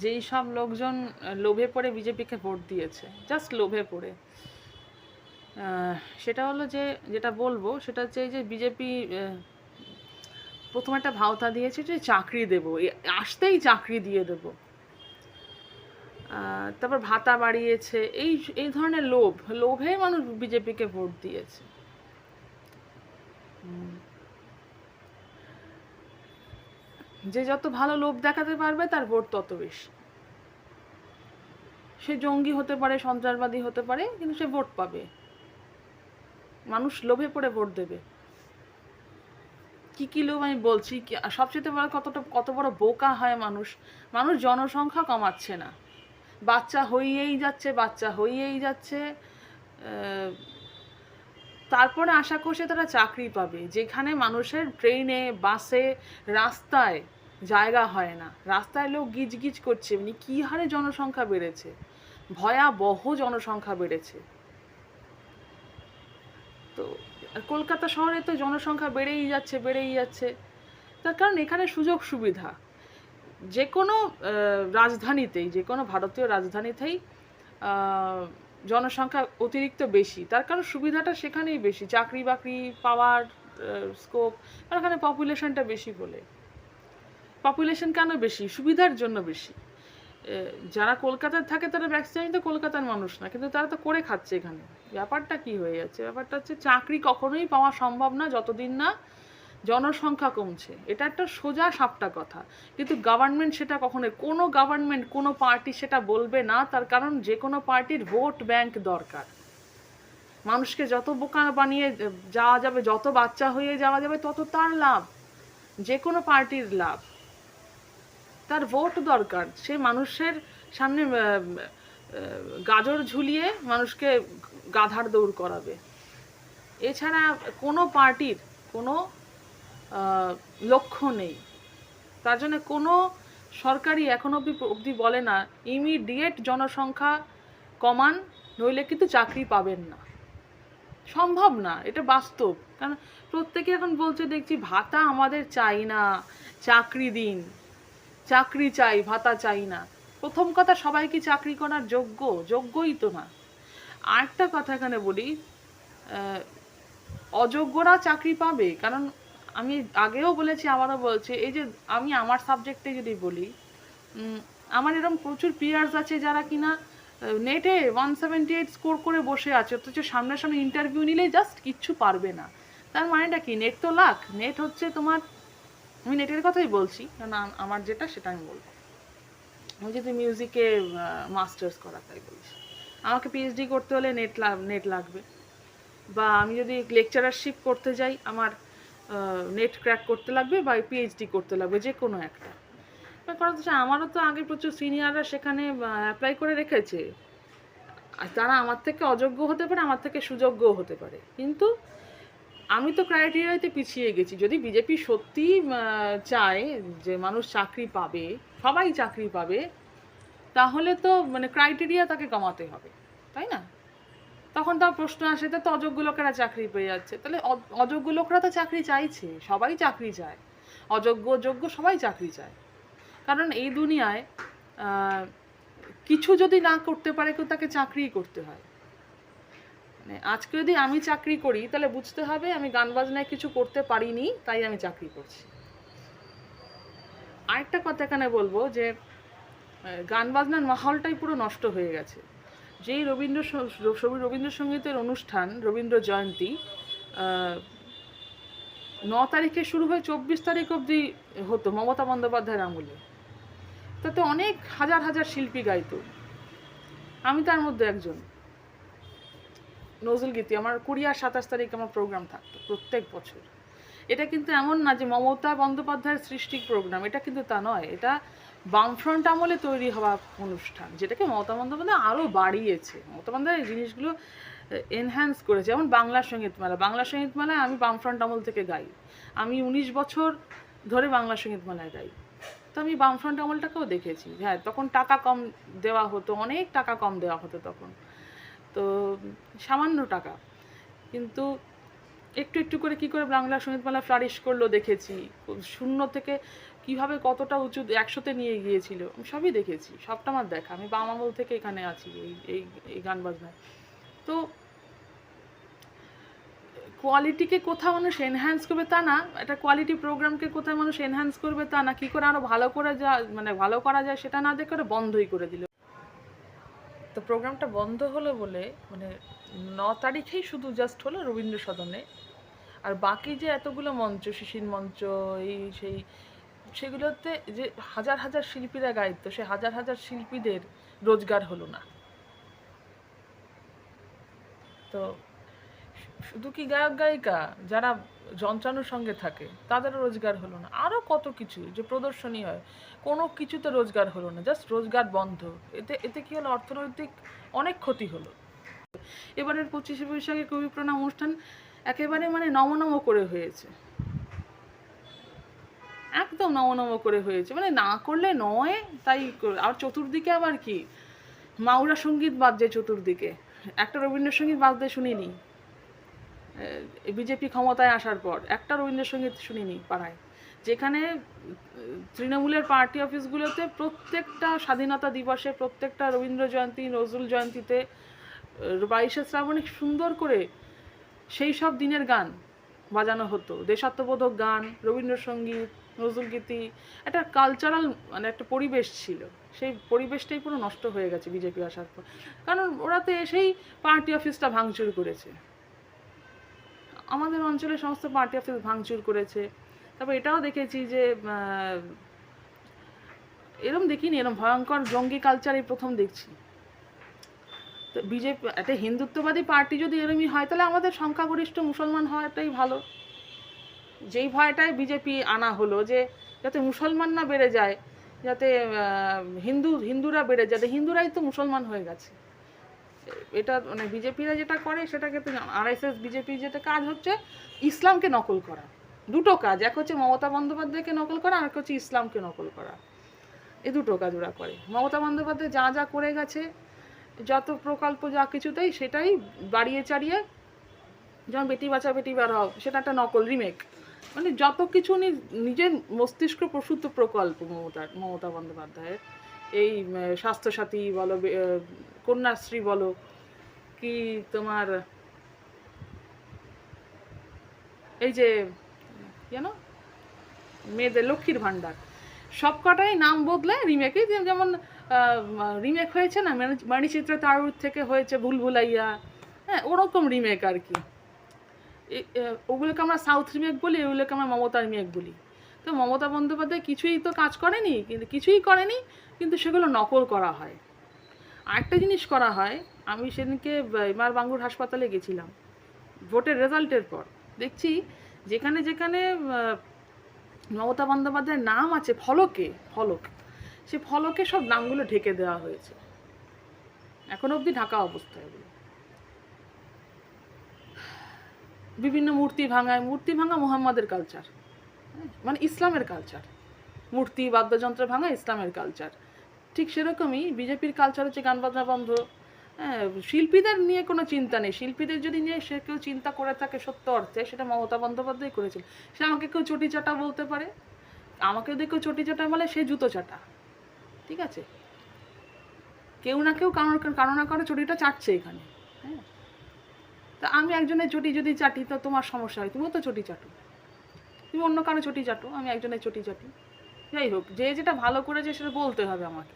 যেই সব লোকজন লোভে পড়ে বিজেপিকে ভোট দিয়েছে, জাস্ট লোভে পড়ে, সেটা হলো যে, যেটা বলবো সেটা হচ্ছে এই যে বিজেপি প্রথম একটা ভাওতা দিয়েছে যে চাকরি দেবো, আসতেই চাকরি দিয়ে দেবো, তারপর ভাতা বাড়িয়েছে, এই এই ধরনের লোভে মানুষ বিজেপিকে ভোট দিয়েছে। যে যত ভালো লোভ দেখাতে পারবে তার ভোট তত বেশি। সে জঙ্গি হতে পারে, সন্ত্রাসবাদী হতে পারে, কিন্তু সে ভোট পাবে। মানুষ লোভে পড়ে ভোট দেবে। কি লোভ আমি বলছি, সবচেয়ে বড় কত বড় বোকা হয় মানুষ। মানুষ জনসংখ্যা কমাচ্ছে না, বাচ্চা হইয়েই যাচ্ছে। তারপরে আশা করছে তারা চাকরি পাবে, যেখানে মানুষের ট্রেনে, বাসে, রাস্তায় জায়গা হয় না। রাস্তায় লোক গিজ করছে, মানে কী হারে জনসংখ্যা বেড়েছে, ভয়াবহ জনসংখ্যা বেড়েছে। তো কলকাতা শহরে তো জনসংখ্যা বেড়েই যাচ্ছে। তার কারণ এখানে সুযোগ সুবিধা, যে কোনো রাজধানীতেই, যে কোনো ভারতীয় রাজধানীতেই জনসংখ্যা অতিরিক্ত বেশি, তার কারণ সুবিধাটা সেখানেই বেশি, চাকরি বাকরি পাওয়ার স্কোপ। আর ওখানে পপুলেশনটা বেশি বলে। পপুলেশন কেন বেশি? সুবিধার জন্য বেশি। যারা কলকাতায় থাকে তারা ম্যাক্সিমাম তো কলকাতার মানুষ না, কিন্তু তারা তো করে খাচ্ছে এখানে। ব্যাপারটা কি হয়ে যাচ্ছে? ব্যাপারটা হচ্ছে চাকরি কখনোই পাওয়া সম্ভব না যতদিন না জনসংখ্যা কমছে। এটা একটা সোজা সাপটা কথা। কিন্তু গভর্নমেন্ট সেটা কখনোই, কোনো গভর্নমেন্ট, কোনো পার্টি সেটা বলবে না। তার কারণ যে কোনো পার্টির ভোট ব্যাংক দরকার। মানুষকে যত বোকা বানিয়ে যাওয়া যাবে, যত বাচ্চা হয়ে যাওয়া যাবে, তত তার লাভ, যে কোনো পার্টির লাভ। তার ভোট দরকার। সে মানুষের সামনে গাজর ঝুলিয়ে মানুষকে গাধার দৌড় করাবে। এছাড়া কোনো পার্টির কোনো লক্ষ্য নেই। তার জন্য কোনো সরকারই এখন অবধি বলে না ইমিডিয়েট জনসংখ্যা কমান, নইলে কিন্তু চাকরি পাবেন না। সম্ভব না, এটা বাস্তব। কারণ প্রত্যেকে এখন বলছে, দেখছি ভাতা আমাদের চাই না, চাকরি দিন, চাকরি চাই, ভাতা চাই না। প্রথম কথা, সবাই কি চাকরি করার যোগ্যই তো না। আরেকটা কথা এখানে বলি, অযোগ্যরা চাকরি পাবে। কারণ আমি আগেও বলেছি, আবারও বলছি, এই যে আমি আমার সাবজেক্টে যদি বলি, আমার এরকম প্রচুর পিয়ার্স আছে যারা কিনা নেটে 178 স্কোর করে বসে আছে, অথচ সামনাসামনি ইন্টারভিউ নিলেই জাস্ট কিচ্ছু পারবে না। তার মানেটা কি? নেট তো লাখ। নেট হচ্ছে তোমার, আমি নেটের কথাই বলছি, কারণ আমার যেটা সেটা আমি বলবো। আমি যদি মিউজিকে মাস্টার্স করা, তাই বলছি, আমাকে পিএইচডি করতে হলে নেট লাগবে। বা আমি যদি লেকচারারশিপ করতে যাই, আমার নেট ক্র্যাক করতে লাগবে বা পিএইচডি করতে লাগবে, যে কোনো একটা। কথা হচ্ছে, আমারও তো আগে প্রচুর সিনিয়ররা সেখানে অ্যাপ্লাই করে রেখেছে। আর তারা আমার থেকে অযোগ্য হতে পারে, আমার থেকে সুযোগ্যও হতে পারে, কিন্তু আমি তো ক্রাইটেরিয়াতে পিছিয়ে গেছি। যদি বিজেপি সত্যি চায় যে মানুষ চাকরি পাবে, সবাই চাকরি পাবে, তাহলে তো মানে ক্রাইটেরিয়া তাকে কমাতে হবে, তাই না? তখন তার প্রশ্ন আসে, তো অযোগ্য লোকেরা চাকরি পেয়ে যাচ্ছে, তাহলে অযোগ্য লোকরা তো চাকরি চাইছে, সবাই চাকরি চায়, যোগ্য সবাই চাকরি চায়। কারণ এই দুনিয়ায় কিছু যদি না করতে পারে কেউ, তাকে চাকরিই করতে হয়। মানে আজকে যদি আমি চাকরি করি, তাহলে বুঝতে হবে আমি গান বাজনায় কিছু করতে পারিনি, তাই আমি চাকরি করছি। আরেকটা কথা এখানে বলবো যে গান বাজনার মাহলটাই পুরো নষ্ট হয়ে গেছে। যেই রবীন্দ্রসঙ্গীতের অনুষ্ঠান, রবীন্দ্র জয়ন্তী 9 তারিখে শুরু হয়ে 24 তারিখ অবধি হতো মমতা বন্দ্যোপাধ্যায়ের আমলে, তাতে অনেক হাজার শিল্পী গাইতো, আমি তার মধ্যে একজন। নজরুল গীতি আমার 20 আর 27 তারিখ আমার প্রোগ্রাম থাকতো প্রত্যেক বছর। এটা কিন্তু এমন না যে মমতা বন্দ্যোপাধ্যায়ের সৃষ্টির প্রোগ্রাম, এটা কিন্তু তা নয়। এটা বামফ্রন্ট আমলে তৈরি হওয়া অনুষ্ঠান, যেটাকে মমতা বন্দ্যোপাধ্যায় আরও বাড়িয়েছে। মমতা বন্দ্যোপাধ্যায় এই জিনিসগুলো এনহ্যান্স করেছে। যেমন বাংলা সঙ্গীত মেলায় আমি বামফ্রন্ট আমল থেকে গাই। আমি 19 বছর ধরে বাংলা সঙ্গীত মেলায় গাই। তো আমি বামফ্রন্ট আমলটাকেও দেখেছি। হ্যাঁ, তখন টাকা কম দেওয়া হতো, অনেক টাকা কম দেওয়া হতো তখন, তো সামান্য টাকা, কিন্তু একটু করে কী করে বাংলা সঙ্গীত মেলা ফ্লারিশ করলো দেখেছি। 0 থেকে কিভাবে কতটা উঁচু 100-তে নিয়ে গিয়েছিল, আমি সবই দেখেছি, সবটা আমার দেখা। আমি বাম আমল থেকে এখানে আছি এই এই এই গান বাজনায়। তো কোয়ালিটিকে কোথাও মানুষ এনহ্যান্স করবে তা না, একটা কোয়ালিটি প্রোগ্রামকে কোথায় মানুষ এনহ্যান্স করবে তা না, কী করে আরও ভালো করে মানে ভালো করা যায় সেটা না দেখে ওরা বন্ধই করে দিল। তো প্রোগ্রামটা বন্ধ হলো বলে মানে 9 তারিখেই শুধু জাস্ট হলো রবীন্দ্র সদনে, আর বাকি যে এতগুলো মঞ্চ, শিশির মঞ্চ, এই সেই, সেগুলোতে যে হাজার হাজার শিল্পীরা গাইতো, সে হাজার হাজার শিল্পীদের রোজগার হলো না। তো শুধু কি গায়ক গায়িকা, যারা যন্ত্রাণুর সঙ্গে থাকে তাদেরও রোজগার হলো না, আরও কত কিছু যে প্রদর্শনী হয়, কোনো কিছুতে রোজগার হলো না, জাস্ট রোজগার বন্ধ। এতে এতে কী হলো, অর্থনৈতিক অনেক ক্ষতি হলো। এবারের 25শে বৈশাখে কবি প্রণাম অনুষ্ঠান একেবারে মানে নমনম করে হয়েছে, একদম নমনম করে হয়েছে, মানে না করলে নয় তাই। আর চতুর্দিকে আবার কি মাউরা সঙ্গীত বাজছে চতুর্দিকে, একটা রবীন্দ্রসঙ্গীত বাজতে শুনিনি বিজেপি ক্ষমতায় আসার পর, একটা রবীন্দ্রসঙ্গীত শুনিনি পাড়ায়। যেখানে তৃণমূলের পার্টি অফিসগুলোতে প্রত্যেকটা স্বাধীনতা দিবসে, প্রত্যেকটা রবীন্দ্র জয়ন্তী, নজরুল জয়ন্তীতে, 22শে শ্রাবণে সুন্দর করে সেই সব দিনের গান বাজানো হতো, দেশাত্মবোধক গান, রবীন্দ্রসঙ্গীত, নজরুলগীতি, একটা কালচারাল মানে একটা পরিবেশ ছিল। সেই পরিবেশটাই পুরো নষ্ট হয়ে গেছে বিজেপি আসার পর, কারণ ওরা তো এসেই পার্টি অফিসটা ভাঙচুর করেছে, আমাদের অঞ্চলের সমস্ত পার্টি অফিস ভাঙচুর করেছে। তারপর এটাও দেখেছি যে এরম দেখিনি, এরম ভয়ঙ্কর জঙ্গি কালচার এই প্রথম দেখছি। তো বিজেপি একটা হিন্দুত্ববাদী পার্টি যদি এরমই হয়, তাহলে আমাদের সংখ্যাগরিষ্ঠ মুসলমান হওয়াটাই ভালো। যেই ভয়টাই বিজেপি আনা হলো যে যাতে মুসলমান না বেড়ে যায়, যাতে হিন্দুরা বেড়ে যায়, হিন্দুরাই তো মুসলমান হয়ে গেছে। এটা মানে বিজেপিরা যেটা করে সেটাকে তো আরএসএস বিজেপির যেটা কাজ হচ্ছে ইসলামকে নকল করা, দুটো কাজ, এক হচ্ছে মমতা বন্দ্যোপাধ্যায়কে নকল করা, আর এক হচ্ছে ইসলামকে নকল করা, এই দুটো কাজ ওরা করে। মমতা বন্দ্যোপাধ্যায় যা যা করে গেছে, যত প্রকল্প যা কিছুতেই সেটাই বাড়িয়ে চাড়িয়ে, যেমন বেটি বাঁচা বেটি বাড়াও, সেটা একটা নকল রিমেক, মানে যত কিছু নিজের মস্তিষ্ক প্রসূত প্রকল্প মমতা বন্দ্যোপাধ্যায়ের, এই স্বাস্থ্যসাথী বলো, কন্যাশ্রী বলো, কি তোমার এই যে কেন মেয়েদের লক্ষ্মীর ভাণ্ডার, সব কটাই নাম বদলে রিমেকই, যেমন রিমেক হয়েছে না মণিচিত্র তারুর থেকে হয়েছে ভুলভুলাইয়া, হ্যাঁ ওরকম রিমেক আর কি। ওগুলোকে আমরা সাউথ রিমেক বলি, এগুলোকে আমরা মমতা রিমেক বলি। তো মমতা বন্দ্যোপাধ্যায় কিছুই তো কাজ করেনি, কিছুই করেনি, কিন্তু সেগুলো নকল করা হয়। আরেকটা জিনিস করা হয়, আমি সেদিনকে এমআর বাঙ্গুর হাসপাতালে গেছিলাম ভোটের রেজাল্টের পর, দেখছি যেখানে যেখানে মমতা বন্দ্যোপাধ্যায়ের নাম আছে ফলক, সে ফলকে সব নামগুলো ঢেকে দেওয়া হয়েছে, এখনো অবধি ঢাকা অবস্থায়। বিভিন্ন মূর্তি ভাঙা মুহাম্মাদের কালচার, মানে ইসলামের কালচার, মূর্তি বাদ্যযন্ত্র ভাঙা ইসলামের কালচার। ঠিক সেরকমই বিজেপির কালচার হচ্ছে গান বাজনা বন্ধ। হ্যাঁ, শিল্পীদের নিয়ে কোনো চিন্তা নেই, শিল্পীদের যদি নিয়ে সে কেউ চিন্তা করে থাকে সত্য অর্থে, সেটা মমতা বন্দ্যোপাধ্যায় করেছিল। সে আমাকে কেউ চটি চাটা বলতে পারে, আমাকে যদি কেউ চটি চাটা বলে সে জুতো চাটা, ঠিক আছে, কেউ না কেউ কারো না কারো চটিটা চাটছে এখানে। হ্যাঁ, তা আমি একজনের চটি যদি চাটি তো তোমার সমস্যা হয়, তুমিও তো চটি চাটো, তুমি অন্য কারো চটি চাটো, আমি একজনের চটি চাটি। যাই হোক, যে যেটা ভালো করেছে সেটা বলতে হবে আমাকে।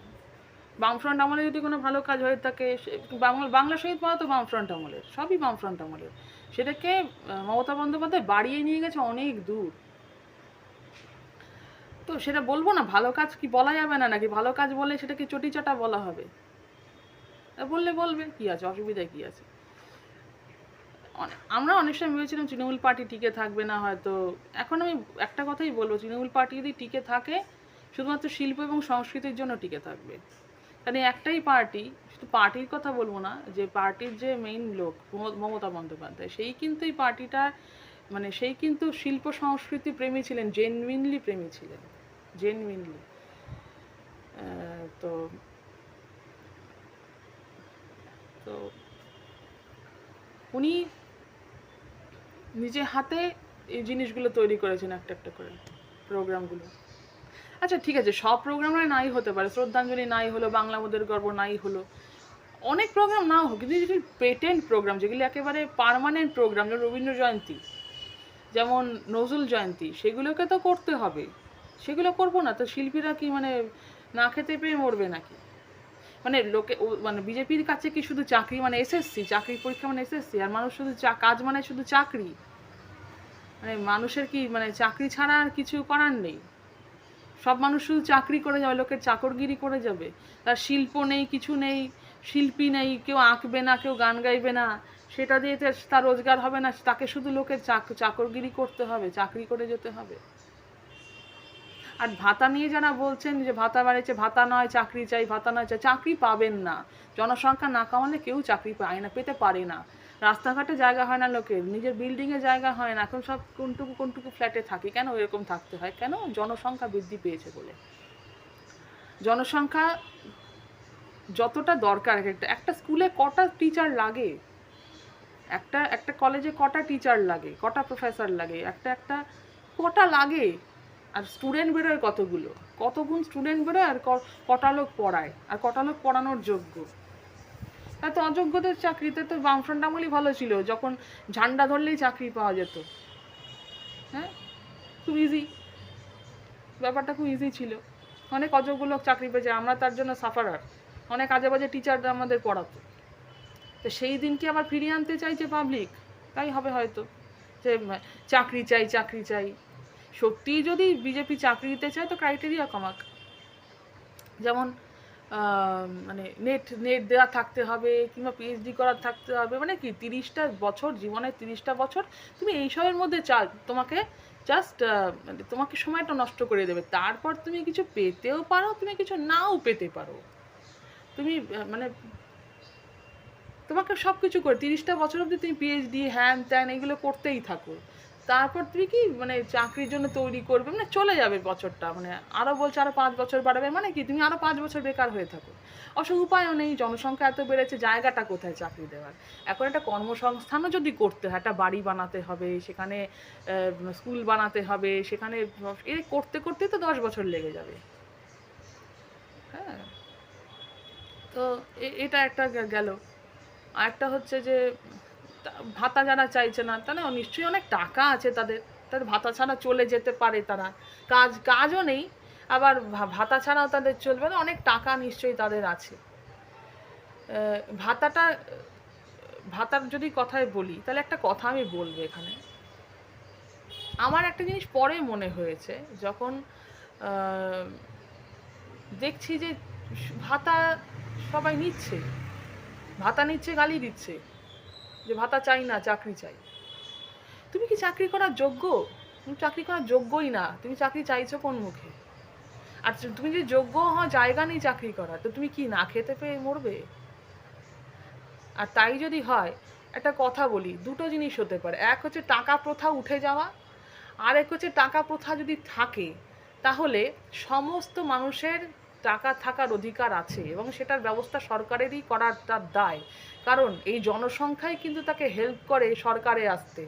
বামফ্রন্ট আমলে যদি কোনো ভালো কাজ হয়ে থাকে, বাংলা শহীদ পাওয়া তো বামফ্রন্ট আমলের, সবই বামফ্রন্ট আমলের, সেটাকে মমতা বন্দ্যোপাধ্যায় বাড়িয়ে নিয়ে গেছে অনেক দূর। তো সেটা বলবো না, ভালো কাজ কি বলা যাবে না নাকি? ভালো কাজ বলে সেটাকে চটি চাটা বলা হবে? বললে বলবে, কি আছে, অসুবিধা কি আছে? আমরা অনেক সময় ভেবেছিলাম তৃণমূল পার্টি টিকে থাকবে না হয়তো, এখন আমি একটা কথাই বলবো, তৃণমূল পার্টি যদি টিকে থাকে শুধুমাত্র শিল্প এবং সংস্কৃতির জন্য টিকে থাকবে। কারণ একটাই পার্টি, শুধু পার্টির কথা বলবো না, যে পার্টির যে মেইন লোক মমতা বন্দ্যোপাধ্যায়, সেই কিন্তু এই পার্টিটা মানে সেই কিন্তু শিল্প সংস্কৃতি প্রেমী ছিলেন, জেনুইনলি প্রেমী ছিলেন, জেনুইনলি। তো তো উনি নিজে হাতে এই জিনিসগুলো তৈরি করেছেন একটা একটা করে প্রোগ্রামগুলো। আচ্ছা ঠিক আছে, সব প্রোগ্রামে নাই হতে পারে, শ্রদ্ধাঞ্জলি নাই হলো, বাংলা মোদের গর্ব নাই হলো, অনেক প্রোগ্রাম নাও হোক, কিন্তু যেগুলি পেটেন্ট প্রোগ্রাম, যেগুলি একেবারে পার্মানেন্ট প্রোগ্রাম, যেমন রবীন্দ্র জয়ন্তী, যেমন নজরুল জয়ন্তী, সেগুলোকে তো করতে হবে। সেগুলো করবো না তো শিল্পীরা কি মানে না খেতে পেয়ে মরবে নাকি? মানে লোকে মানে বিজেপির কাছে কি শুধু চাকরি মানে এসএসসি, চাকরির পরীক্ষা মানে এসএসসি, আর মানুষ শুধু কাজ মানে শুধু চাকরি? মানে মানুষের কি মানে চাকরি ছাড়া আর কিছু করার নেই? সব মানুষ শুধু চাকরি করে যাবে, লোকের চাকরগিরি করে যাবে, তার শিল্প নেই, কিছু নেই, শিল্পী নেই, কেউ আঁকবে না, কেউ গান গাইবে না, সেটা দিয়ে তার রোজগার হবে না, তাকে শুধু লোকের চাকরগিরি করতে হবে, চাকরি করে যেতে হবে। আর ভাতা নিয়ে যারা বলছেন যে ভাতা বাড়িয়েছে, ভাতা নয় চাকরি চাই, ভাতা নয় চাই, চাকরি পাবেন না। জনসংখ্যা না কমালে কেউ চাকরি পায় না, পেতে পারে না। রাস্তাঘাটে জায়গা হয় না লোকের, নিজের বিল্ডিংয়ে জায়গা হয় না, এখন সব কোনটুকু কোনটুকু ফ্ল্যাটে থাকে। কেন এরকম থাকতে হয়? কেন? জনসংখ্যা বৃদ্ধি পেয়েছে বলে। জনসংখ্যা যতটা দরকার, একটা স্কুলে কটা টিচার লাগে, একটা একটা কলেজে কটা টিচার লাগে, কটা প্রফেসর লাগে, একটা একটা কটা লাগে, আর স্টুডেন্ট বেরোয় কতগুলো, কত গুণ স্টুডেন্ট বেরোয়, আর কটা লোক পড়ায়, আর কটা লোক পড়ানোর যোগ্য। তো অযোগ্যদের চাকরিতে তো বামফ্রন্ট আমলই ভালো ছিল, যখন ঝান্ডা ধরলেই চাকরি পাওয়া যেত। হ্যাঁ, খুব ইজি, ব্যাপারটা খুব ইজি ছিল। অনেক অযোগ্য লোক চাকরি পেয়েছে, আমরা তার জন্য সাফারার। অনেক আজে বাজে টিচাররা আমাদের পড়াতো। তো সেই দিনকে আবার ফিরিয়ে আনতে চাইছে পাবলিক, তাই হবে হয়তো, যে চাকরি চাই, চাকরি চাই। সত্যিই যদি বিজেপি চাকরি দিতে চায় তো ক্রাইটেরিয়া কমাক, যেমন মানে নেট নেট দেওয়া থাকতে হবে, কিংবা পিএইচডি করার থাকতে হবে। মানে কি 30টা বছর, জীবনের 30টা বছর তুমি এইসবের মধ্যে তোমাকে জাস্ট মানে তোমাকে সময়টা নষ্ট করে দেবে, তারপর তুমি কিছু পেতেও পারো, তুমি কিছু নাও পেতে পারো। তুমি মানে তোমাকে সব কিছু করে 30টা বছর অবধি তুমি পিএইচডি হ্যান ত্যান এগুলো করতেই থাকো, তারপর তুমি কি মানে চাকরির জন্য তৈরি করবে, মানে চলে যাবে বছরটা, মানে আরও বলছে আরও 5 বছর বাড়াবে, মানে কি তুমি আরও 5 বছর বেকার হয়ে থাকো। অবশ্য উপায়ও নেই, জনসংখ্যা এত বেড়েছে, জায়গাটা কোথায় চাকরি দেওয়ার? এখন একটা কর্মসংস্থানও যদি করতে হয়, একটা বাড়ি বানাতে হবে, সেখানে স্কুল বানাতে হবে, সেখানে এ করতে করতেই তো 10 বছর লেগে যাবে। হ্যাঁ, তো এটা একটা গেল। আরেকটা হচ্ছে যে ভাতা যারা চাইছে না, তাহলে নিশ্চয়ই অনেক টাকা আছে তাদের, তাদের ভাতা ছাড়া চলে যেতে পারে তারা, কাজও নেই, আবার ভাতা ছাড়াও তাদের চলবে না, অনেক টাকা নিশ্চয়ই তাদের আছে। ভাতাটা ভাতার যদি কথায় বলি, তাহলে একটা কথা আমি বলবো এখানে। আমার একটা জিনিস পরে মনে হয়েছে, যখন দেখছি যে ভাতা সবাই নিচ্ছে, ভাতা নিচ্ছে, গালি দিচ্ছে যে ভাতা চাই না, চাকরি চাই। তুমি কি চাকরি করার যোগ্য? তুমি চাকরি করার যোগ্যই না, তুমি চাকরি চাইছো কোন মুখে? আর তুমি যদি যোগ্য হও, জায়গা নেই চাকরি করার, তো তুমি কি না খেতে পেয়ে মরবে? আর তাই যদি হয়, একটা কথা বলি, দুটো জিনিস হতে পারে। এক হচ্ছে টাকা প্রথা উঠে যাওয়া, আর এক হচ্ছে টাকা প্রথা যদি থাকে, তাহলে সমস্ত মানুষের টাকা থাকার অধিকার আছে, এবং সেটার ব্যবস্থা সরকারেরই করার তার দায়। কারণ এই জনসংখ্যাই কিন্তু তাকে হেল্প করে সরকারে আসতে।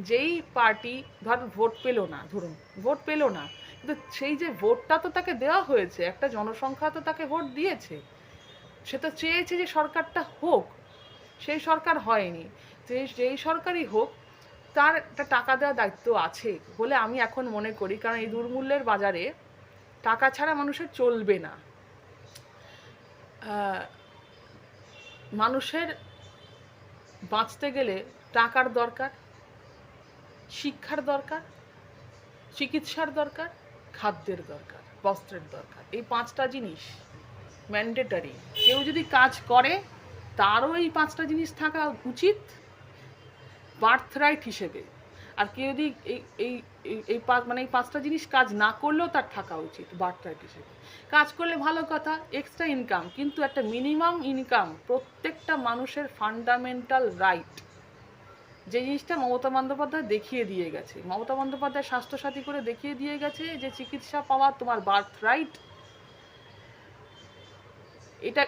যেই পার্টি ভোট পেল না, ধরুন ভোট পেল না, কিন্তু সেই যে ভোটটা তো তাকে দেওয়া হয়েছে, একটা জনসংখ্যা তো তাকে ভোট দিয়েছে, সে তো চেয়েছে যে সরকারটা হোক, সেই সরকার হয়নি, যেই সরকারই হোক তার একটা টাকা দেওয়ার দায়িত্ব আছে বলে আমি এখন মনে করি। কারণ এই দুর্মূল্যের বাজারে টাকা ছাড়া মানুষের চলবে না। মানুষের বাঁচতে গেলে টাকার দরকার, শিক্ষার দরকার, চিকিৎসার দরকার, খাদ্যের দরকার, বস্ত্রের দরকার। এই 5টা জিনিস ম্যান্ডেটারি। কেউ যদি কাজ করে তারও এই 5টা জিনিস থাকা উচিত বার্থরাইট হিসেবে। আর কেউ যদি এই মানে এই 5টা জিনিস কাজ না করলেও তার থাকা উচিত বার্থরাইট হিসেবে। কাজ করলে ভালো কথা, এক্সট্রা ইনকাম, কিন্তু একটা মিনিমাম ইনকাম প্রত্যেকটা মানুষের ফান্ডামেন্টাল রাইট। যে জিনিসটা মমতা বন্দ্যোপাধ্যায় দেখিয়ে দিয়ে গেছে, মমতা বন্দ্যোপাধ্যায় স্বাস্থ্যসাথী করে দেখিয়ে দিয়ে গেছে যে চিকিৎসা পাওয়া তোমার বার্থরাইট।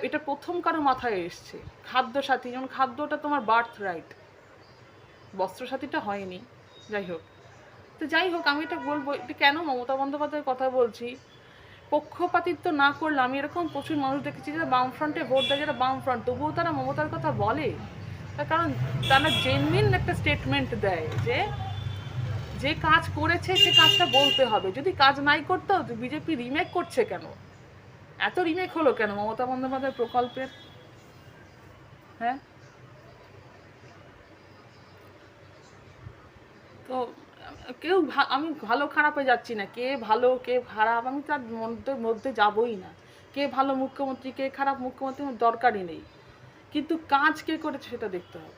এটা প্রথম কারো মাথায় এসছে। খাদ্যসাথী, যেমন খাদ্যটা তোমার বার্থরাইট, বস্ত্রসাথীটা হয়নি। যাই হোক, আমি এটা বলবো, এটা কেন মমতা বন্দ্যোপাধ্যায়ের কথা বলছি, পক্ষপাতিত্ব না করলে, আমি এরকম প্রচুর মানুষ দেখেছি যারা বামফ্রন্টে ভোট দেয়, যারা বামফ্রন্ট, তবুও তারা মমতার কথা বলে। তার কারণ তারা জেনুইন একটা স্টেটমেন্ট দেয় যে যে কাজ করেছে সে কাজটা বলতে হবে। যদি কাজ নাই করতো, বিজেপি রিমেক করছে কেন? এত রিমেক হলো কেন মমতা বন্দ্যোপাধ্যায় প্রকল্পের? হ্যাঁ, তো কেউ আমি ভালো খারাপে যাচ্ছি না, কে ভালো কে খারাপ আমি তার মধ্যে যাবই না। কে ভালো মুখ্যমন্ত্রী কে খারাপ মুখ্যমন্ত্রী আমার দরকারই নেই, কিন্তু কাজ কে করেছে সেটা দেখতে হবে।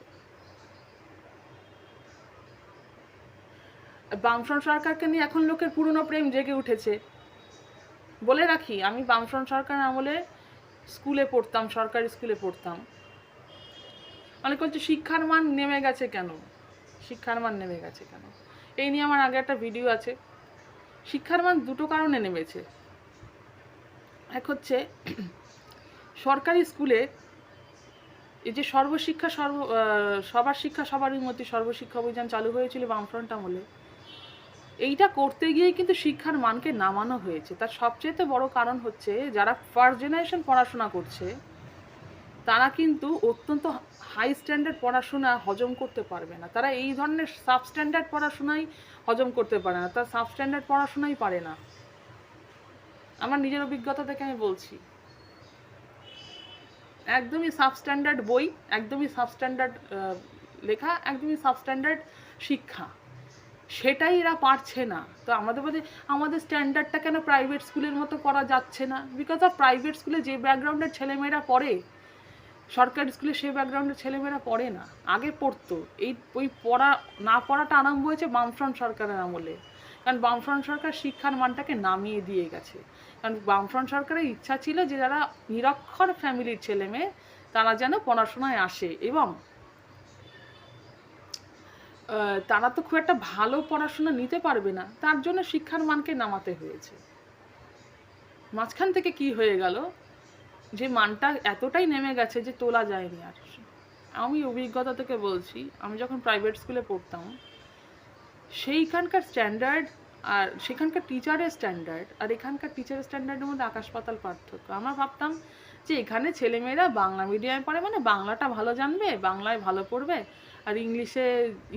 বামফ্রন্ট সরকারকে নিয়ে এখন লোকের পুরনো প্রেম জেগে উঠেছে। বলে রাখি, আমি বামফ্রন্ট সরকার আমলে স্কুলে পড়তাম, সরকারি স্কুলে পড়তাম। অনেক হচ্ছে শিক্ষার মান নেমে গেছে কেন, শিক্ষার মান নেমে গেছে কেন, এই নিয়ে আমার আগে একটা ভিডিও আছে। শিক্ষার মান দুটো কারণে নেমেছে। এক হচ্ছে সরকারি স্কুলে এই যে সর্বশিক্ষা সবার শিক্ষা সবার উন্নতি, সর্বশিক্ষা অভিযান চালু হয়েছিল বামফ্রন্ট আমলে। এইটা করতে গিয়ে কিন্তু শিক্ষার মানকে নামানো হয়েছে। তার সবচেয়ে বড় কারণ হচ্ছে যারা ফার্স্ট জেনারেশন পড়াশোনা করছে তারা কিন্তু অত্যন্ত হাই স্ট্যান্ডার্ড পড়াশোনা হজম করতে পারবে না। তারা এই ধরনের সাবস্ট্যান্ডার্ড পড়াশোনাই হজম করতে পারে না, তারা সাবস্ট্যান্ডার্ড পড়াশোনাই পারে না। আমার নিজের অভিজ্ঞতা থেকে আমি বলছি, একদমই সাবস্ট্যান্ডার্ড বই, একদমই সাবস্ট্যান্ডার্ড লেখা, একদমই সাবস্ট্যান্ডার্ড শিক্ষা, সেটাই এরা পারছে না। তো আমাদের স্ট্যান্ডার্ডটা কেন প্রাইভেট স্কুলের মতো করা যাচ্ছে না? বিকজ অফ প্রাইভেট স্কুলে যে ব্যাকগ্রাউন্ডের ছেলেমেয়েরা পড়ে, সরকারি স্কুলে সেই ব্যাকগ্রাউন্ডের ছেলেমেয়েরা পড়ে না। আগে পড়তো, ওই পড়াটা আরম্ভ হয়েছে বামফ্রন্ট সরকারের আমলে। কারণ বামফ্রন্ট সরকার শিক্ষার মানটাকে নামিয়ে দিয়ে গেছে। কারণ বামফ্রন্ট সরকারের ইচ্ছা ছিল যে যারা নিরক্ষর ফ্যামিলির ছেলে মেয়ে তারা যেন পড়াশোনায় আসে, এবং তারা তো খুব একটা ভালো পড়াশোনা নিতে পারবে না, তার জন্য শিক্ষার মানকে নামাতে হয়েছে। মাঝখান থেকে কি হয়ে গেল, যে মানটা এতটাই নেমে গেছে যে তোলা যায়নি আর। আমি অভিজ্ঞতা থেকে বলছি, আমি যখন প্রাইভেট স্কুলে পড়তাম সেইখানকার স্ট্যান্ডার্ড আর সেখানকার টিচারের স্ট্যান্ডার্ড আর এখানকার টিচারের স্ট্যান্ডার্ডের মধ্যে আকাশ পাতাল পার্থক্য। আমরা ভাবতাম যে এখানে ছেলেমেয়েরা বাংলা মিডিয়ামে পড়ে মানে বাংলাটা ভালো জানবে, বাংলায় ভালো পড়বে, আর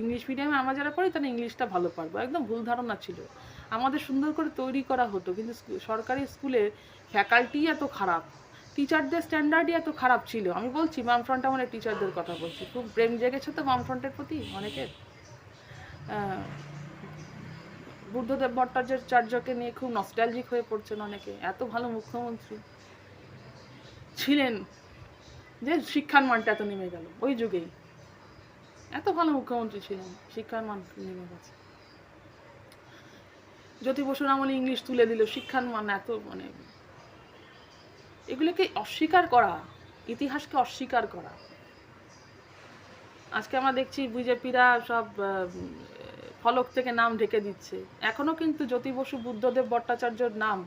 ইংলিশ মিডিয়ামে আমরা যারা পড়ি তারা ইংলিশটা ভালো পারবো। একদম ভুল ধারণা ছিল। আমাদের সুন্দর করে তৈরি করা হতো, কিন্তু সরকারি স্কুলের ফ্যাকাল্টি এত খারাপ, টিচারদের স্ট্যান্ডার্ডই এত খারাপ ছিল। আমি বলছি বামফ্রন্ট আমলের টিচারদের কথা বলছি, খুব প্রেম জেগেছে তো বামফ্রন্টের প্রতি অনেকের। বুদ্ধদেব ভট্টাচার্যকে নিয়ে খুব নস্টালজিক হয়ে পড়ছেন অনেকে, এত ভালো মুখ্যমন্ত্রী ছিলেন যে শিক্ষার মানটা এত নেমে গেল। ওই যুগেই এত ভালো মুখ্যমন্ত্রী ছিলেন, শিক্ষার মান নেমে গেছে। জ্যোতি বসুর আমলে ইংলিশ তুলে দিল, শিক্ষার মান এত এগুলোকে অস্বীকার করা, ইতিহাসকে অস্বীকার করা। আজকে আমরা দেখছি বিজেপিরা সব ফলক থেকে নাম ঢেকে দিচ্ছে। এখনো কিন্তু জ্যোতি বসু বুদ্ধদেব ভট্টাচার্যর নাম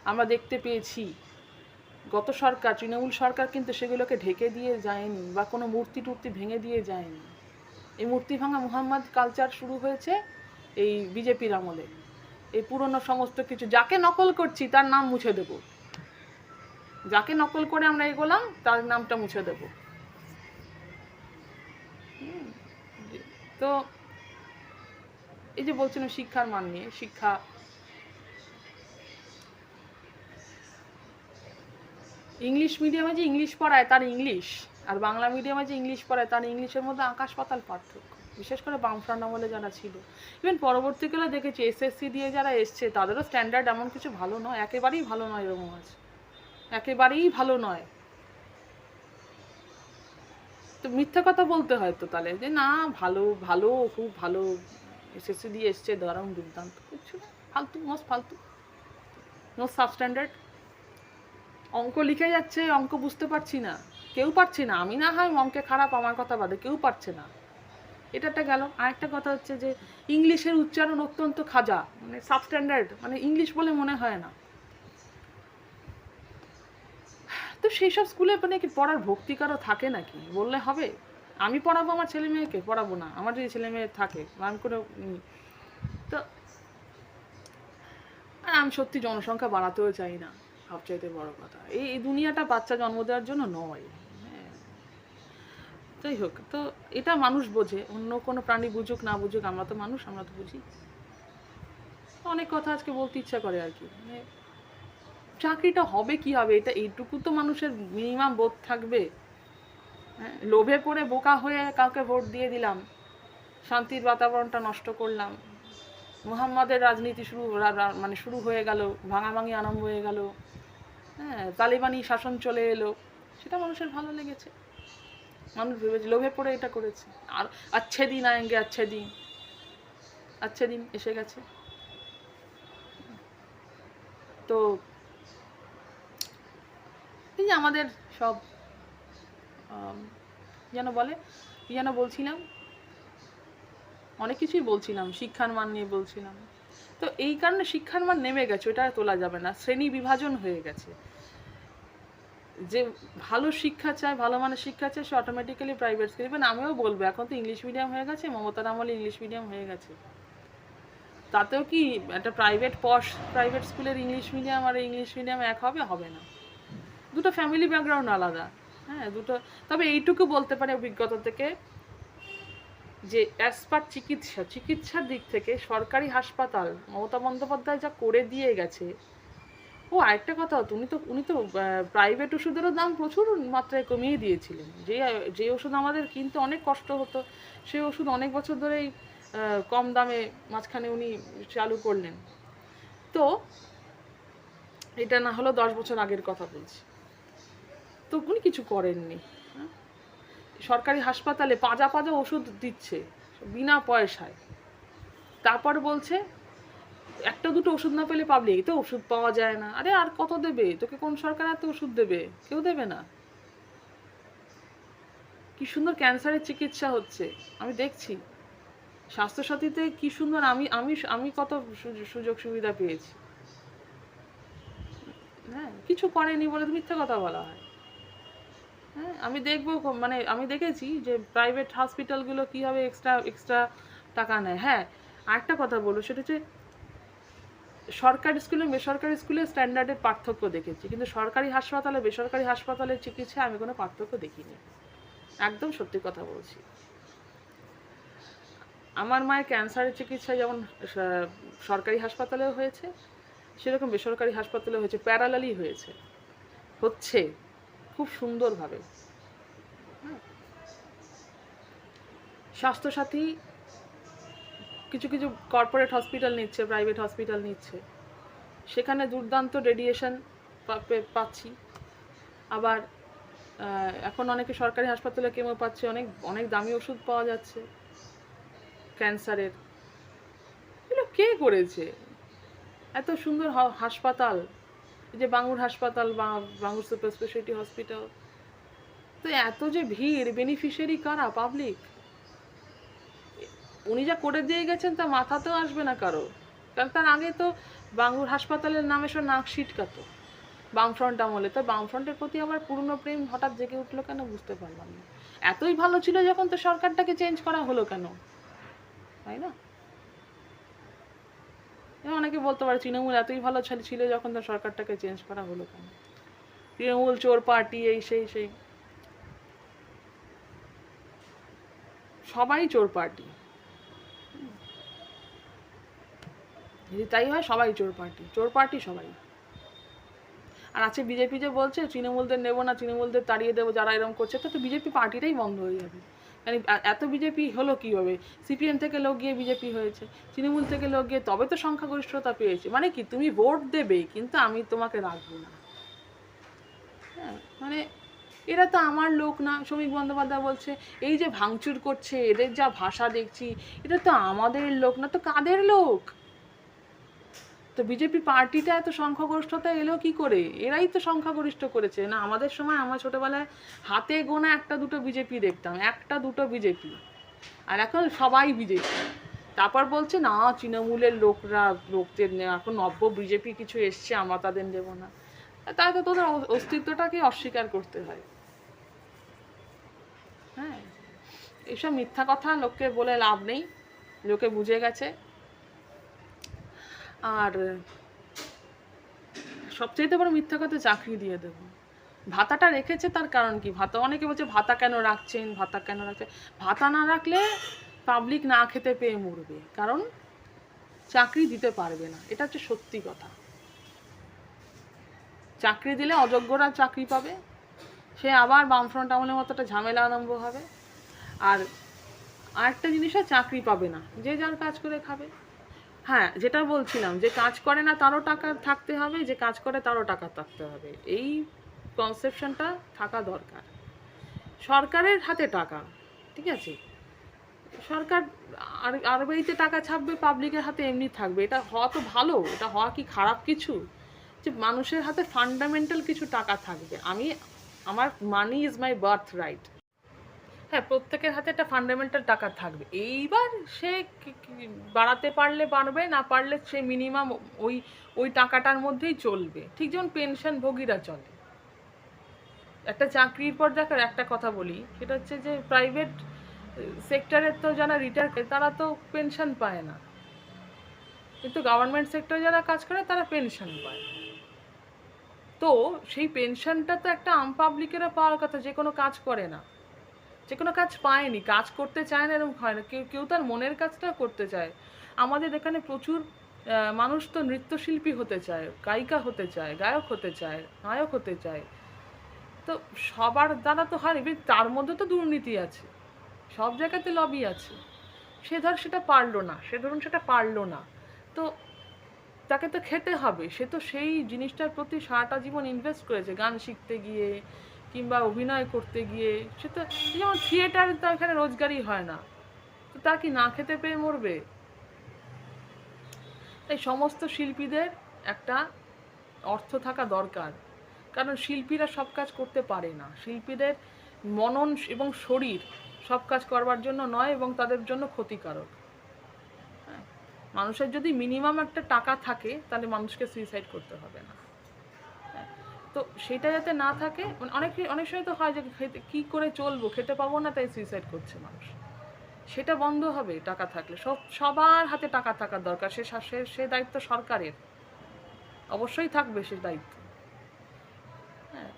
আমরা দেখতে পেয়েছি। গত সরকার তৃণমূল সরকার কিন্তু সেগুলোকে ঢেকে দিয়ে যায়নি বা কোনো মূর্তি টুর্তি ভেঙে দিয়ে যায়নি। এই মূর্তি ভাঙা মুহাম্মদ কালচার শুরু হয়েছে এই বিজেপির আমলে। এই পুরনো সমস্ত কিছু যাকে নকল করছি তার নাম মুছে দেব, যাকে নকল করে আমরা এগোলাম তার নামটা মুছে দেব। তো এই যে বলছেন শিক্ষার মান নিয়ে, শিক্ষা ইংলিশ মিডিয়ামে যে ইংলিশ পড়ায় তার ইংলিশ, আর বাংলা মিডিয়ামে যে ইংলিশ পড়ায় তার ইংলিশের মধ্যে আকাশ পাতাল পার্থক্য। বিশেষ করে বামফ্রন্ট আমলে যারা ছিল, ইভেন পরবর্তীকালে দেখেছি এসএসসি দিয়ে যারা এসছে তাদেরও স্ট্যান্ডার্ড এমন কিছু ভালো নয়, একেবারেই ভালো নয়, এরকম আছে একেবারেই ভালো নয়। তো মিথ্যা কথা বলতে হয় তো তাহলে যে না ভালো ভালো খুব ভালো এসএসসি দিয়ে এসছে দারুণ দুর্দান্ত, কিছু ফালতু, মোস্ট ফালতু, নো সাবস্ট্যান্ডার্ড। অঙ্ক লিখে যাচ্ছে, অঙ্ক বুঝতে পারছি না, কেউ পারছে না। আমি না হয় অঙ্কে খারাপ, আমার কথা বাদে কেউ পারছে না, এটা একটা গেল। আরেকটা কথা হচ্ছে যে ইংলিশের উচ্চারণ অত্যন্ত খাজা, মানে সাবস্ট্যান্ডার্ড, মানে ইংলিশ বলে মনে হয় না। তো সেই সব স্কুলে মানে কি পড়ার ভক্তিকারও থাকে নাকি বললে হবে? আমি পড়াবো আমার ছেলে মেয়েকে? পড়াবো না। আমার যদি ছেলে মেয়ে থাকে আমি কোনো তো আর আমি সত্যি জনসংখ্যা বাড়াতেও চাই না, সবচাইতে বড় কথা। এই দুনিয়াটা বাচ্চা জন্ম দেওয়ার জন্য নয়। হ্যাঁ, যাই হোক, তো এটা মানুষ বোঝে, অন্য কোনো প্রাণী বুঝুক না বুঝুক, আমরা তো মানুষ, আমরা তো বুঝি। অনেক কথা আজকে বলতে ইচ্ছা করে আর কি, মানে চাকরিটা হবে কি হবে, এটা এইটুকু তো মানুষের মিনিমাম বোধ থাকবে। হ্যাঁ, লোভে পড়ে বোকা হয়ে কাউকে ভোট দিয়ে দিলাম, শান্তির বাতাবরণটা নষ্ট করলাম, মুহাম্মাদের রাজনীতি মানে শুরু হয়ে গেল, ভাঙাভাঙি আরম্ভ হয়ে গেল, হ্যাঁ, তালিবানি শাসন চলে এলো, সেটা মানুষের ভালো লেগেছে, মানুষ ভেবেছে, লোভে পড়ে এটা করেছে। আর আচ্ছে দিন আয়েঙ্গে, আচ্ছে দিন এসে গেছে। তো এই যে আমাদের সব যেন বলে, কি যেন বলছিলাম, অনেক কিছুই বলছিলাম, শিক্ষার মান নিয়ে বলছিলাম। তো এই কারণে শিক্ষার মান নেমে গেছে, ওটা তোলা যাবে না, শ্রেণী বিভাজন হয়ে গেছে। যে ভালো শিক্ষা চায়, ভালো মানের শিক্ষা চায়, সে অটোমেটিক্যালি প্রাইভেট স্কুল, ইভেন আমিও বলবো এখন তো ইংলিশ মিডিয়াম হয়ে গেছে, মমতার আমলে ইংলিশ মিডিয়াম হয়ে গেছে, তাতেও কি একটা প্রাইভেট স্কুলের ইংলিশ মিডিয়াম আর ইংলিশ মিডিয়াম এক হবে? হবে না, দুটো ফ্যামিলি ব্যাকগ্রাউন্ড আলাদা। হ্যাঁ, দুটো। তবে এইটুকু বলতে পারে অভিজ্ঞতা থেকে যে অ্যাজ পার চিকিৎসার দিক থেকে সরকারি হাসপাতাল মমতা বন্দ্যোপাধ্যায় যা করে দিয়ে গেছে। ও আরেকটা কথা, উনি তো প্রাইভেট ওষুধেরও দাম প্রচুর মাত্রায় কমিয়ে দিয়েছিলেন। যে ওষুধ আমাদের কিনতে অনেক কষ্ট হতো, সেই ওষুধ অনেক বছর ধরেই কম দামে মাঝখানে উনি চালু করলেন। তো এটা না হলো 10 বছর আগের কথা বলছি। তো উনি কিছু করেননি। সরকারি হাসপাতালে পাজা ওষুধ দিচ্ছে বিনা পয়সায়, তারপর বলছে একটা দুটো ওষুধ না পেলে পাবলিক তো ওষুধ পাওয়া যায় না। আরে আর কত দেবে তোকে? কোন সরকার এত ওষুধ দেবে? কেউ দেবে না। কি সুন্দর ক্যান্সারের চিকিৎসা হচ্ছে, আমি দেখছি স্বাস্থ্যসাথীতে কি সুন্দর। আমি আমি আমি কত সুযোগ সুবিধা পেয়েছি। হ্যাঁ, কিছু করেনি বলে মিথ্যা কথা বলা হয়। হ্যাঁ, আমি দেখবো, মানে আমি দেখেছি যে প্রাইভেট হসপিটালগুলো কীভাবে এক্সট্রা টাকা নেয়। হ্যাঁ, আরেকটা কথা বলবো, সেটা হচ্ছে সরকারি স্কুলে বেসরকারি স্কুলে স্ট্যান্ডার্ডের পার্থক্য দেখেছি, কিন্তু সরকারি হাসপাতালে বেসরকারি হাসপাতালের চিকিৎসায় আমি কোনো পার্থক্য দেখিনি। একদম সত্যি কথা বলছি। আমার মায়ের ক্যান্সারের চিকিৎসা যেমন সরকারি হাসপাতালেও হয়েছে, সেরকম বেসরকারি হাসপাতালেও হয়েছে, প্যারালালি হচ্ছে খুব সুন্দরভাবে। স্বাস্থ্যসাথী কিছু কিছু কর্পোরেট হসপিটাল নিচ্ছে, প্রাইভেট হসপিটাল নিচ্ছে, সেখানে দুর্দান্ত রেডিয়েশন পাচ্ছি। আবার এখন অনেকে সরকারি হাসপাতালে কেমো পাচ্ছে, অনেক অনেক দামি ওষুধ পাওয়া যাচ্ছে ক্যান্সারের। এগুলো কে করেছে? এত সুন্দর হাসপাতাল, যে বাঙুর হাসপাতাল বা বাঙুর সুপার স্পেশালিটি হসপিটাল, তো এত যে ভিড়, বেনিফিশিয়ারি কারা? পাবলিক। উনি যা করে দিয়ে গেছেন তা মাথাতেও আসবে না কারো। কারণ তার আগে তো বাঙুর হাসপাতালের নামে সব নাক ছিটকাতো বামফ্রন্ট আমলে। তো বামফ্রন্টের প্রতি আমার পুরনো প্রেম হঠাৎ জেগে উঠলো কেন বুঝতে পারলাম না। এতই ভালো ছিল যখন, তো সরকারটাকে চেঞ্জ করা হলো কেন? তাই না? অনেকে বলতে পারে তৃণমূল এতই ভালো ছিল যখন, তো সরকারটাকে চেঞ্জ করা হলো কেন? তৃণমূল চোর পার্টি, এই সেই সবাই চোর পার্টি। যদি তাই হয়, সবাই চোর পার্টি সবাই। আর আছে বিজেপি যে বলছে তৃণমূলদের নেবো না, তৃণমূলদের তাড়িয়ে দেবো, যারা এরকম করছে, তো বিজেপি পার্টিটাই বন্ধ হয়ে যাবে। মানে এত বিজেপি হলো কীভাবে? সিপিএম থেকে লোক গিয়ে বিজেপি হয়েছে, তৃণমূল থেকে লোক গিয়ে, তবে তো সংখ্যাগরিষ্ঠতা পেয়েছে। মানে কি, তুমি ভোট দেবে কিন্তু আমি তোমাকে রাখবো না। হ্যাঁ, মানে এরা তো আমার লোক না। শ্রমিক বন্দ্যোপাধ্যায় বলছে এই যে ভাঙচুর করছে, এদের যা ভাষা দেখছি, এটা তো আমাদের লোক না, তো কাদের লোক? তো বিজেপি পার্টিটা এত সংখ্যাগরিষ্ঠতা এলো কি করে? এরাই তো সংখ্যাগরিষ্ঠ করেছে না। আমাদের সময়, আমার ছোটবেলায় হাতে গোনা একটা দুটো বিজেপি দেখতাম, একটা দুটো বিজেপি, আর এখন সবাই বিজেপি। তারপর বলছে না তৃণমূলের লোকদের এখন নব্য বিজেপি কিছু এসছে, আমরা তাদের দেব না। তাই তো তোদের অস্তিত্বটাকে অস্বীকার করতে হয়। হ্যাঁ, এইসব মিথ্যা কথা লোককে বলে লাভ নেই, লোকে বুঝে গেছে। আর সবচেয়ে বড় মিথ্যা কথা, চাকরি দিয়ে দেবো। ভাতাটা রেখেছে তার কারণ কি? ভাতা, অনেকে বলছে ভাতা কেন রাখছেন, ভাতা কেন রাখছেন। ভাতা না রাখলে পাবলিক না খেতে পেয়ে মরবে, কারণ চাকরি দিতে পারবে না, এটা হচ্ছে সত্যি কথা। চাকরি দিলে অযোগ্যরা চাকরি পাবে, সে আবার বামফ্রন্ট আমলের মতো একটা ঝামেলা আরম্ভ হবে। আর আরেকটা জিনিসও চাকরি পাবে না, যে যার কাজ করে খাবে। হ্যাঁ, যেটা বলছিলাম, যে কাজ করে না তারও টাকা থাকতে হবে, যে কাজ করে তারও টাকা থাকতে হবে, এই কনসেপশনটা থাকা দরকার। সরকারের হাতে টাকা, ঠিক আছে, সরকার আরবিতে টাকা ছাপবে, পাবলিকের হাতে এমনি থাকবে। এটা হওয়া তো ভালো, এটা হওয়া কি খারাপ কিছু? যে মানুষের হাতে ফান্ডামেন্টাল কিছু টাকা থাকবে। আমার money is my birth right. হ্যাঁ, প্রত্যেকের হাতে একটা ফান্ডামেন্টাল টাকা থাকবে। এইবার সে বাড়াতে পারলে বাড়বে, না পারলে সে মিনিমাম ওই ওই টাকাটার মধ্যেই চলবে। ঠিক যেমন পেনশনভোগীরা চলে। একটা চাকরির পর দেখার একটা কথা বলি, সেটা হচ্ছে যে প্রাইভেট সেক্টরের তো যারা রিটায়ার করে তারা তো পেনশন পায় না, কিন্তু গভর্নমেন্ট সেক্টরে যারা কাজ করে তারা পেনশন পায়। তো সেই পেনশনটা তো একটা আম পাবলিকেরও পাওয়ার কথা, যে কোনো কাজ করে না, যে কোনো কাজ পায়নি, কাজ করতে চায় না, এরকম হয় না। কেউ কেউ তার মনের কাজটা করতে চায়। আমাদের এখানে প্রচুর মানুষ তো নৃত্যশিল্পী হতে চায়, গায়িকা হতে চায়, গায়ক হতে চায়, নায়ক হতে চায়। তো সবার দ্বারা তো হয়, তার মধ্যে তো দুর্নীতি আছে, সব জায়গাতে লবি আছে। সেটা পারলো না, সেটা পারলো না, তো তাকে তো খেতে হবে। সে তো সেই জিনিসটার প্রতি সারাটা জীবন ইনভেস্ট করেছে, গান শিখতে গিয়ে কিংবা অভিনয় করতে গিয়ে। সে তো যেমন থিয়েটার, তো এখানে রোজগারই হয় না, তো তার কি না খেতে পেয়ে মরবে? তাই সমস্ত শিল্পীদের একটা অর্থ থাকা দরকার, কারণ শিল্পীরা সব কাজ করতে পারে না। শিল্পীদের মনন এবং শরীর সব কাজ করবার জন্য নয়, এবং তাদের জন্য ক্ষতিকারক। মানুষের যদি মিনিমাম একটা টাকা থাকে, তাহলে মানুষকে সুইসাইড করতে হবে না। তো সেটা যাতে না থাকে, অনেক সময় তো হয় যে কী করে চলবো, খেতে পাবো না, তাই সুইসাইড করছে মানুষ। সেটা বন্ধ হবে টাকা থাকলে। সবার হাতে টাকা থাকার দরকার। সে দায়িত্ব সরকারের, অবশ্যই থাকবে সে দায়িত্ব। হ্যাঁ,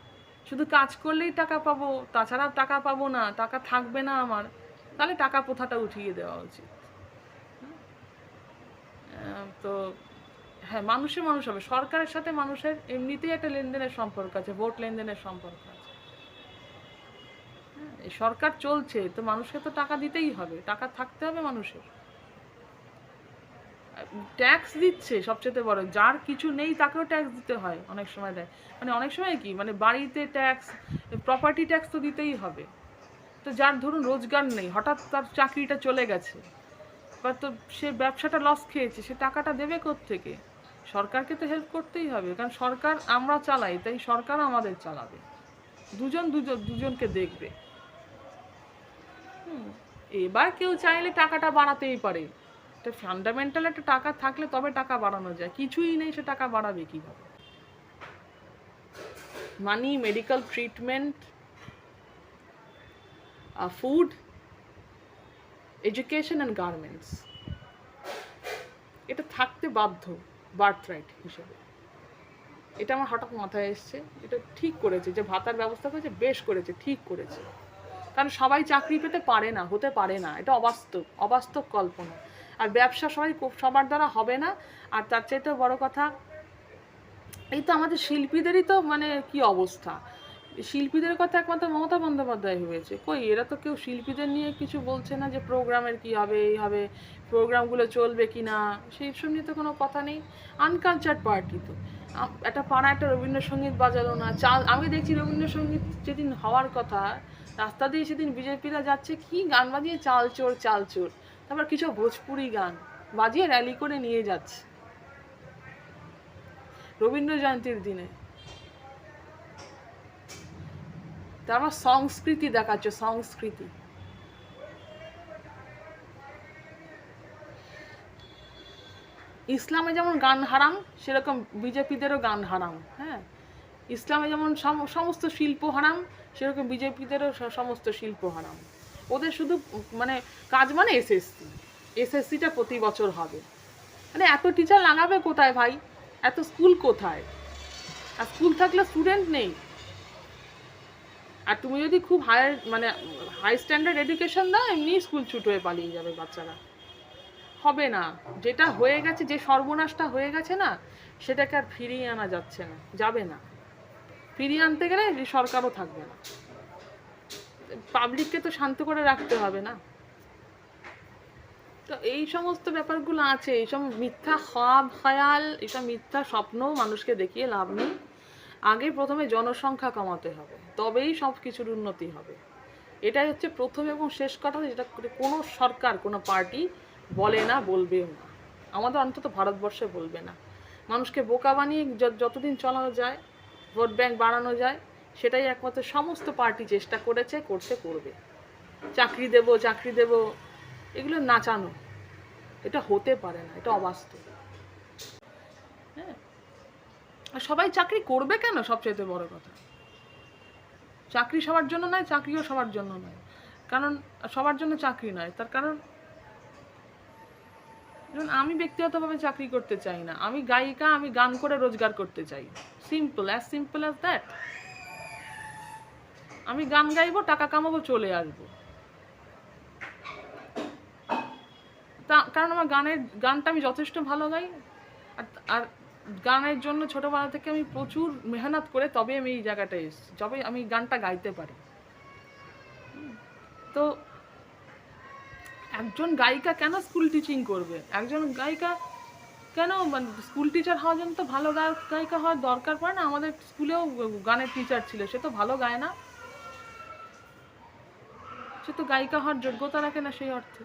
শুধু কাজ করলেই টাকা পাবো, তাছাড়া টাকা পাবো না, টাকা থাকবে না আমার, তাহলে টাকা প্রথাটা উঠিয়ে দেওয়া উচিত। তো হ্যাঁ, মানুষ হবে। সরকারের সাথে মানুষের এমনিতেই একটা লেনদেনের সম্পর্ক আছে, ভোট লেনদেনের সম্পর্ক আছে। এই সরকার চলছে, তো মানুষকে তো টাকা দিতেই হবে, টাকা থাকতে হবে মানুষের। ট্যাক্স দিচ্ছে সবচেয়ে বড়, যার কিছু নেই তাকেও ট্যাক্স দিতে হয় অনেক সময়। দেয় মানে অনেক সময় কি, মানে বাড়িতে ট্যাক্স, প্রপার্টি ট্যাক্স তো দিতেই হবে। তো যার ধরুন রোজগার নেই, হঠাৎ তার চাকরিটা চলে গেছে, বা তো সে ব্যবসাটা লস খেয়েছে, সে টাকাটা দেবে কোত্থেকে? সরকারকে তো হেল্প করতেই হবে, কারণ সরকার আমরা চালাই, তাই সরকার আমাদের চালাবে, দুজনকে দেখবে। এবার কেউ চাইলে টাকাটা বাড়াতেই পারে, এটা ফান্ডামেন্টাল একটা টাকা থাকলে তবে টাকা বাড়ানো যায়। কিছুই নেই, সে টাকা বাড়াবে কিভাবে? Money, medical treatment, food, education and garments, এটা থাকতে বাধ্য বার্থ রাইট হিসেবে। এটা আমার হঠাৎ মাথায় এসছে, এটা ঠিক করেছে যে ভাতার ব্যবস্থা করেছে, বেশ করেছে, ঠিক করেছে। কারণ সবাই চাকরি পেতে পারে না, হতে পারে না, এটা অবাস্তব কল্পনা। আর ব্যবসা সবার দ্বারা হবে না। আর তার চাইতে বড় কথা, এই তো আমাদের শিল্পীদেরই তো মানে কি অবস্থা। শিল্পীদের কথা একমাত্র মমতা বন্দ্যোপাধ্যায় হয়েছে, কই এরা তো কেউ শিল্পীদের নিয়ে কিছু বলছে না, যে প্রোগ্রামের কি হবে, এই হবে, প্রোগ্রামগুলো চলবে কি না, সেই সব নিয়ে তো কোনো কথা নেই। আনকালচার্ড পার্টি তো। একটা পাড়া একটা রবীন্দ্রসঙ্গীত বাজালো না, আমি দেখছি রবীন্দ্রসঙ্গীত যেদিন হওয়ার কথা, রাস্তা দিয়ে সেদিন বিজেপিরা যাচ্ছে, কি গান বাজিয়ে, চাল চোর, তারপর কিছু ভোজপুরি গান বাজিয়ে র্যালি করে নিয়ে যাচ্ছে রবীন্দ্র জয়ন্তীর দিনে। তারপর সংস্কৃতি দেখাচ্ছে, সংস্কৃতি। ইসলামে যেমন গান হারাম, সেরকম বিজেপিদেরও গান হারাম। হ্যাঁ, ইসলামে যেমন সমস্ত শিল্প হারাম, সেরকম বিজেপিদেরও সমস্ত শিল্প হারাম। ওদের শুধু মানে কাজ মানে এসএসসিটা প্রতি বছর হবে। মানে এত টিচার লাগাবে কোথায় ভাই, এত স্কুল কোথায়? আর স্কুল থাকলে স্টুডেন্ট নেই। আর তুমি যদি খুব হাই স্ট্যান্ডার্ড এডুকেশন দাও, এমনি স্কুল ছুট হয়ে পালিয়ে যাবে বাচ্চারা। হবে না। যেটা হয়ে গেছে, যে সর্বনাশটা হয়ে গেছে না, সেটাকে আর ফিরিয়ে আনা যাচ্ছে না, যাবে না। ফিরিয়ে আনতে গেলে সরকারও থাকবে না। পাবলিককে তো শান্ত করে রাখতে হবে না। তো এই সমস্ত ব্যাপারগুলো আছে, এইসব মিথ্যা খ্বাব খায়াল, এইসব মিথ্যা স্বপ্ন মানুষকে দেখিয়ে লাভ নেই। আগে প্রথমে জনসংখ্যা কমাতে হবে, তবেই সব কিছুর উন্নতি হবে। এটাই হচ্ছে প্রথম এবং শেষ কথা, যেটা কোনো সরকার, কোনো পার্টি বলে না, বলবেও না। আমাদের অন্তত ভারতবর্ষে বলবে না। মানুষকে বোকা বানিয়ে যতদিন চালানো যায়, ভোট ব্যাংক বাড়ানো যায়, সেটাই একমাত্র সমস্ত পার্টি চেষ্টা করেছে, করবে। চাকরি দেব, এগুলো নাচানো। এটা হতে পারে না, এটা অবাস্তব। হ্যাঁ, আর সবাই চাকরি করবে কেন? সবচেয়ে বড় কথা, চাকরি সবার জন্য নয়, চাকরিও সবার জন্য নয়। কারণ সবার জন্য চাকরি নয়, তার কারণ আমি ব্যক্তিগতভাবে চাকরি করতে চাই না। আমি গায়িকা, আমি গান করে রোজগার করতে চাই। Simple as that. আমি গান গাইবো, টাকা কামাবো, চলে আসবো। কারণ আমার গানটা আমি যথেষ্ট ভালো গাই। আর গানের জন্য ছোটবেলা থেকে আমি প্রচুর মেহনত করে তবে আমি এই জায়গাটায় এসেছি, যবে আমি গানটা গাইতে পারি। তো একজন গায়িকা কেন স্কুল টিচিং করবে? একজন গায়িকা কেন স্কুল টিচার হওয়ার জন্য তো ভালো গায়িকা হওয়ার দরকার পড়ে না। আমাদের স্কুলেও গানের টিচার ছিল, সে তো ভালো গায় না, সে তো গায়িকা হওয়ার যোগ্যতা রাখে না সেই অর্থে।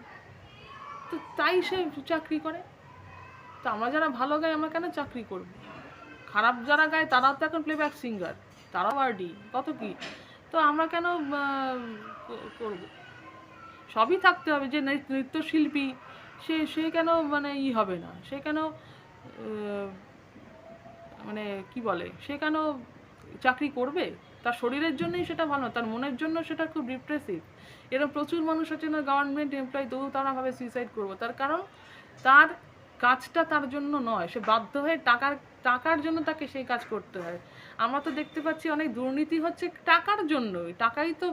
তো তাই সে চাকরি করে। তো আমরা যারা ভালো গাই, আমরা কেন চাকরি করব? খারাপ যারা গায় তারাও তো এখন প্লেব্যাক সিঙ্গার, তারাও আরডি, কত কি। তো আমরা কেন করব? সবই থাকতে হবে। যে নৃত্যশিল্পী, সে কেন হবে না? সে কেন কি বলে, সে কেন চাকরি করবে? তার শরীরের জন্যই সেটা ভালো, তার মনের জন্য সেটা খুব ডিপ্রেসিভ। এরকম প্রচুর মানুষ আছে না, গভর্নমেন্ট এমপ্লয়ি, তবু তারা ভাবে সুইসাইড করবো। তার কারণ তার কাজটা তার জন্য নয়, সে বাধ্য হয়ে টাকার জন্য তাকে সেই কাজ করতে হয়। আমরা তো দেখতে পাচ্ছি অনেক দুর্নীতি হচ্ছে টাকার জন্যই। টাকাই তো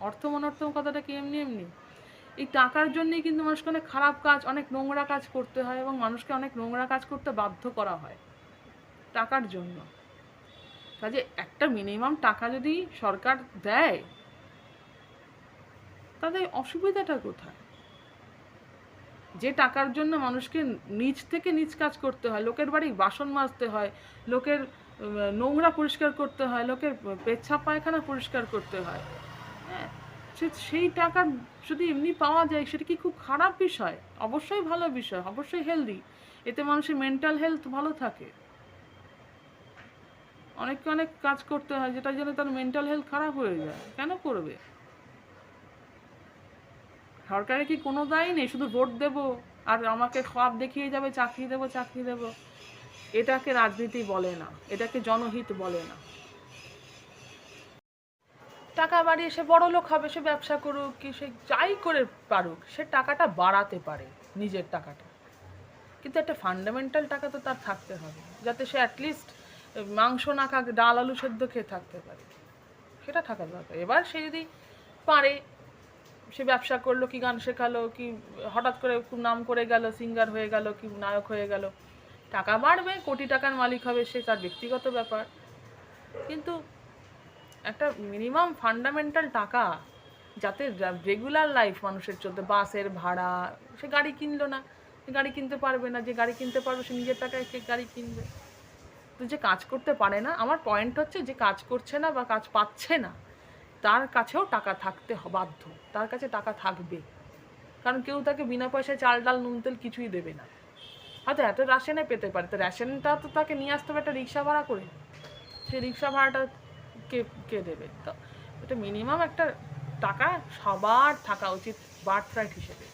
অর্থমনর্থম কথাটা কি এমনি। এই টাকার জন্যই কিন্তু মানুষকে অনেক খারাপ কাজ, অনেক নোংরা কাজ করতে হয়, এবং মানুষকে অনেক নোংরা কাজ করতে বাধ্য করা হয় টাকার জন্য। কাজে একটা মিনিমাম টাকা যদি সরকার দেয়, তাদের অসুবিধাটা কোথায়? যে টাকার জন্য মানুষকে নিচ থেকে নিচ কাজ করতে হয়, লোকের বাড়ি বাসন মাজতে হয়, লোকের নোংরা পরিষ্কার করতে হয়, লোকের পেচ্ছাপ পায়খানা পরিষ্কার করতে হয়, হ্যাঁ, সেই টাকা যদি এমনি পাওয়া যায়, সেটা কি খুব খারাপ বিষয়? অবশ্যই ভালো বিষয়, অবশ্যই হেলদি। এতে মানুষের মেন্টাল হেলথ ভালো থাকে। অনেককে অনেক কাজ করতে হয় যেটার জন্য তার মেন্টাল হেলথ খারাপ হয়ে যায়। কেন করবে? সরকারের কি কোনো দায় নেই? শুধু ভোট দেব আর আমাকে খ্বাব দেখিয়ে যাবে চাকরি দেব। এটাকে রাজনীতি বলে না, এটাকে জনহিত বলে না। টাকা বাড়িয়ে সে বড় লোক হবে, সে ব্যবসা করুক, কি সে যাই করে পারুক, সে টাকাটা বাড়াতে পারে, নিজের টাকাটা। কিন্তু একটা ফান্ডামেন্টাল টাকা তো তার থাকতে হবে, যাতে সে অ্যাটলিস্ট মাংস না খাক, ডাল আলু সেদ্ধ খেয়ে থাকতে পারে, সেটা থাকা দরকার। এবার সে যদি পারে, সে ব্যবসা করলো, কি গান শেখালো, কি হঠাৎ করে খুব নাম করে গেল, সিঙ্গার হয়ে গেল, কি নায়ক হয়ে গেল, টাকা বাড়বে, কোটি টাকার মালিক হবে, সে তার ব্যক্তিগত ব্যাপার। কিন্তু একটা মিনিমাম ফান্ডামেন্টাল টাকা, যাতে রেগুলার লাইফ মানুষের চলতে, বাসের ভাড়া, সে গাড়ি কিনলো না, গাড়ি কিনতে পারবে না, যে গাড়ি কিনতে পারবে সে নিজের টাকায় গাড়ি কিনবে। তো যে কাজ করতে পারে না, আমার পয়েন্ট হচ্ছে যে কাজ করছে না বা কাজ পাচ্ছে না, তার কাছেও টাকা থাকতে বাধ্য, তার কাছে টাকা থাকবে। কারণ কেউ তাকে বিনা পয়সায় চাল ডাল নুন তেল কিছুই দেবে না। হয়তো এত রেশনে পেতে পারে, তো রেশনটা তো তাকে নিয়ে আসতে হবে একটা রিক্সা ভাড়া করে, সেই রিক্সা ভাড়াটা কে দেবে? তো এটা মিনিমাম একটা টাকা সবার থাকা উচিত বার্থ রাইট হিসেবে।